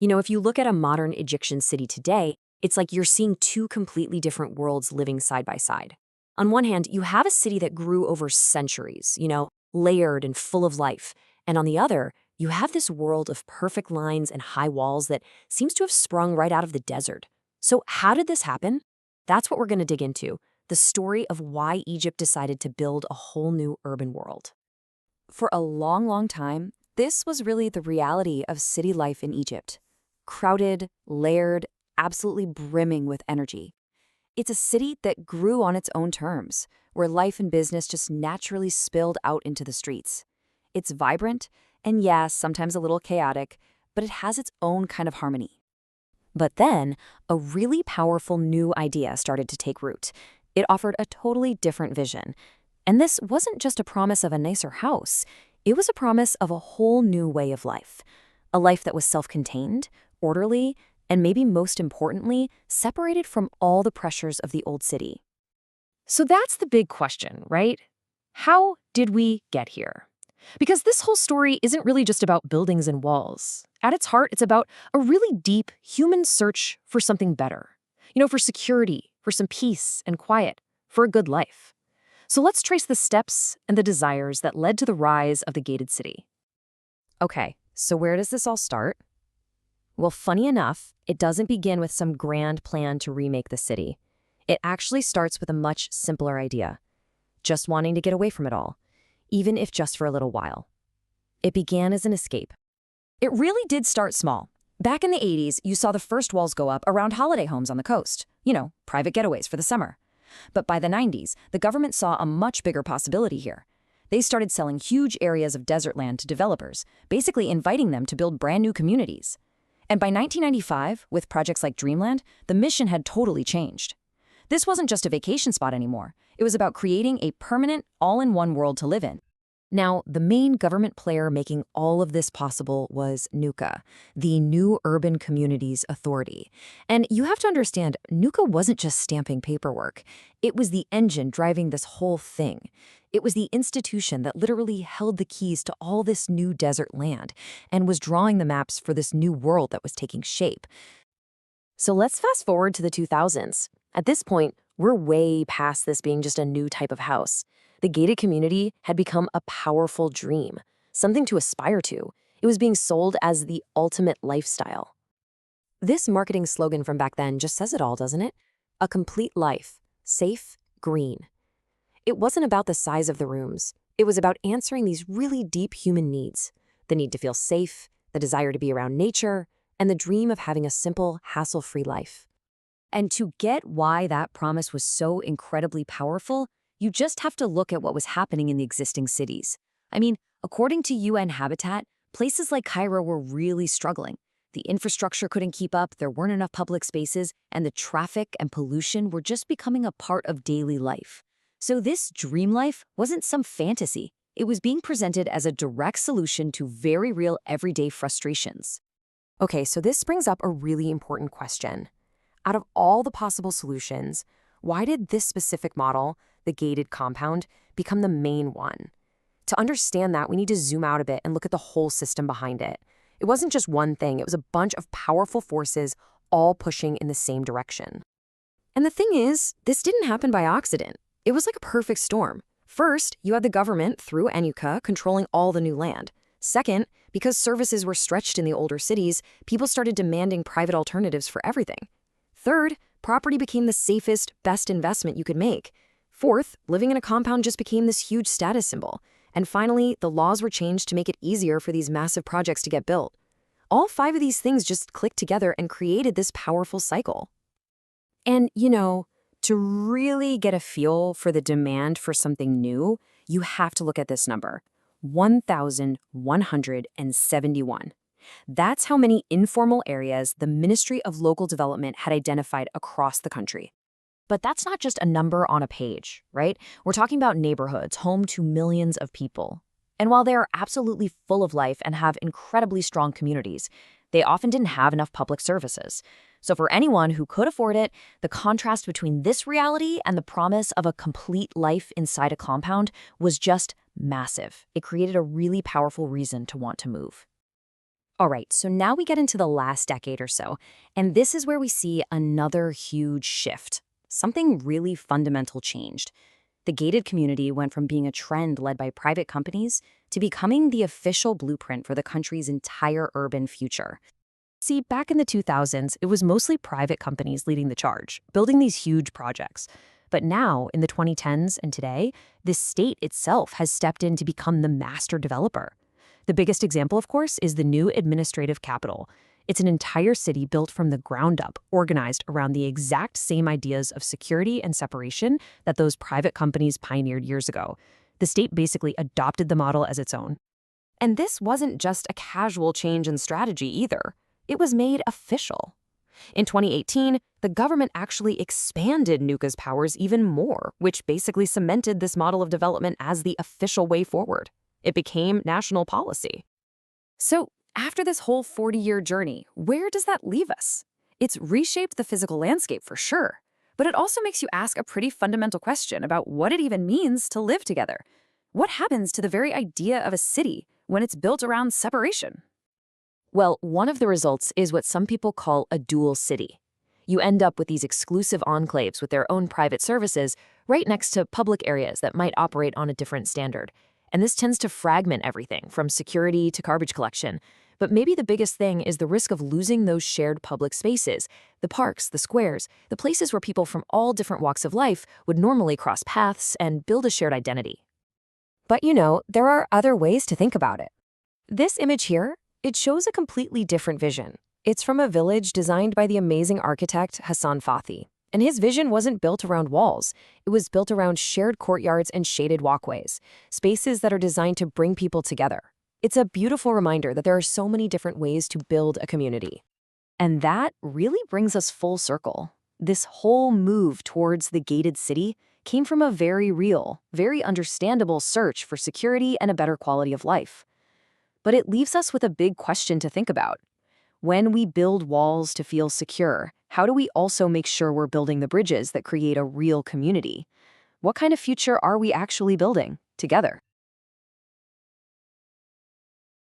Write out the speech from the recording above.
If you look at a modern Egyptian city today, it's like you're seeing two completely different worlds living side by side. On one hand, you have a city that grew over centuries, layered and full of life. And on the other, you have this world of perfect lines and high walls that seems to have sprung right out of the desert. So, how did this happen? That's what we're going to dig into, the story of why Egypt decided to build a whole new urban world. For a long, long time, this was really the reality of city life in Egypt. Crowded, layered, absolutely brimming with energy. It's a city that grew on its own terms, where life and business just naturally spilled out into the streets. It's vibrant, and yes, sometimes a little chaotic, but it has its own kind of harmony. But then, a really powerful new idea started to take root. It offered a totally different vision. And this wasn't just a promise of a nicer house. It was a promise of a whole new way of life. A life that was self-contained, orderly, and maybe most importantly, separated from all the pressures of the old city. So that's the big question, right? How did we get here? Because this whole story isn't really just about buildings and walls. At its heart, it's about a really deep human search for something better. For security, for some peace and quiet, for a good life. So let's trace the steps and the desires that led to the rise of the gated city. Okay, so where does this all start? Well, funny enough, it doesn't begin with some grand plan to remake the city. It actually starts with a much simpler idea, just wanting to get away from it all, even if just for a little while. It began as an escape. It really did start small. Back in the 80s, you saw the first walls go up around holiday homes on the coast, private getaways for the summer. But by the 90s, the government saw a much bigger possibility here. They started selling huge areas of desert land to developers, basically inviting them to build brand new communities. And by 1995, with projects like Dreamland, the mission had totally changed. This wasn't just a vacation spot anymore. It was about creating a permanent, all-in-one world to live in. Now, the main government player making all of this possible was NUCA, the New Urban Communities Authority. And you have to understand, NUCA wasn't just stamping paperwork. It was the engine driving this whole thing. It was the institution that literally held the keys to all this new desert land and was drawing the maps for this new world that was taking shape. So let's fast forward to the 2000s. At this point, we're way past this being just a new type of house. The gated community had become a powerful dream, something to aspire to. It was being sold as the ultimate lifestyle. This marketing slogan from back then just says it all, doesn't it? A complete life, safe, green. It wasn't about the size of the rooms. It was about answering these really deep human needs. The need to feel safe, the desire to be around nature, and the dream of having a simple, hassle-free life. And to get why that promise was so incredibly powerful, you just have to look at what was happening in the existing cities. I mean, according to UN Habitat, places like Cairo were really struggling. The infrastructure couldn't keep up, there weren't enough public spaces, and the traffic and pollution were just becoming a part of daily life. So this dream life wasn't some fantasy. It was being presented as a direct solution to very real everyday frustrations. Okay, so this brings up a really important question. Out of all the possible solutions, why did this specific model, the gated compound, become the main one? To understand that, we need to zoom out a bit and look at the whole system behind it. It wasn't just one thing, it was a bunch of powerful forces all pushing in the same direction. And the thing is, this didn't happen by accident. It was like a perfect storm. First, you had the government, through NUCA, controlling all the new land. Second, because services were stretched in the older cities, people started demanding private alternatives for everything. Third, property became the safest, best investment you could make. Fourth, living in a compound just became this huge status symbol. And finally, the laws were changed to make it easier for these massive projects to get built. All 5 of these things just clicked together and created this powerful cycle. And, to really get a feel for the demand for something new, you have to look at this number, 1,171. That's how many informal areas the Ministry of Local Development had identified across the country. But that's not just a number on a page, right? We're talking about neighborhoods home to millions of people. And while they are absolutely full of life and have incredibly strong communities, they often didn't have enough public services. So for anyone who could afford it, the contrast between this reality and the promise of a complete life inside a compound was just massive. It created a really powerful reason to want to move. All right, so now we get into the last decade or so, and this is where we see another huge shift. Something really fundamental changed. The gated community went from being a trend led by private companies to becoming the official blueprint for the country's entire urban future. See, back in the 2000s, it was mostly private companies leading the charge, building these huge projects. But now, in the 2010s and today, the state itself has stepped in to become the master developer. The biggest example, of course, is the new administrative capital. It's an entire city built from the ground up, organized around the exact same ideas of security and separation that those private companies pioneered years ago. The state basically adopted the model as its own. And this wasn't just a casual change in strategy either. It was made official. In 2018, the government actually expanded Nuka's powers even more, which basically cemented this model of development as the official way forward. It became national policy. So, after this whole 40-year journey, where does that leave us? It's reshaped the physical landscape for sure, but it also makes you ask a pretty fundamental question about what it even means to live together. What happens to the very idea of a city when it's built around separation? Well, one of the results is what some people call a dual city. You end up with these exclusive enclaves with their own private services right next to public areas that might operate on a different standard. And this tends to fragment everything from security to garbage collection. But maybe the biggest thing is the risk of losing those shared public spaces, the parks, the squares, the places where people from all different walks of life would normally cross paths and build a shared identity. But there are other ways to think about it. This image here, it shows a completely different vision. It's from a village designed by the amazing architect Hassan Fathi. And his vision wasn't built around walls. It was built around shared courtyards and shaded walkways, spaces that are designed to bring people together. It's a beautiful reminder that there are so many different ways to build a community. And that really brings us full circle. This whole move towards the gated city came from a very real, very understandable search for security and a better quality of life. But it leaves us with a big question to think about. When we build walls to feel secure, how do we also make sure we're building the bridges that create a real community? What kind of future are we actually building together?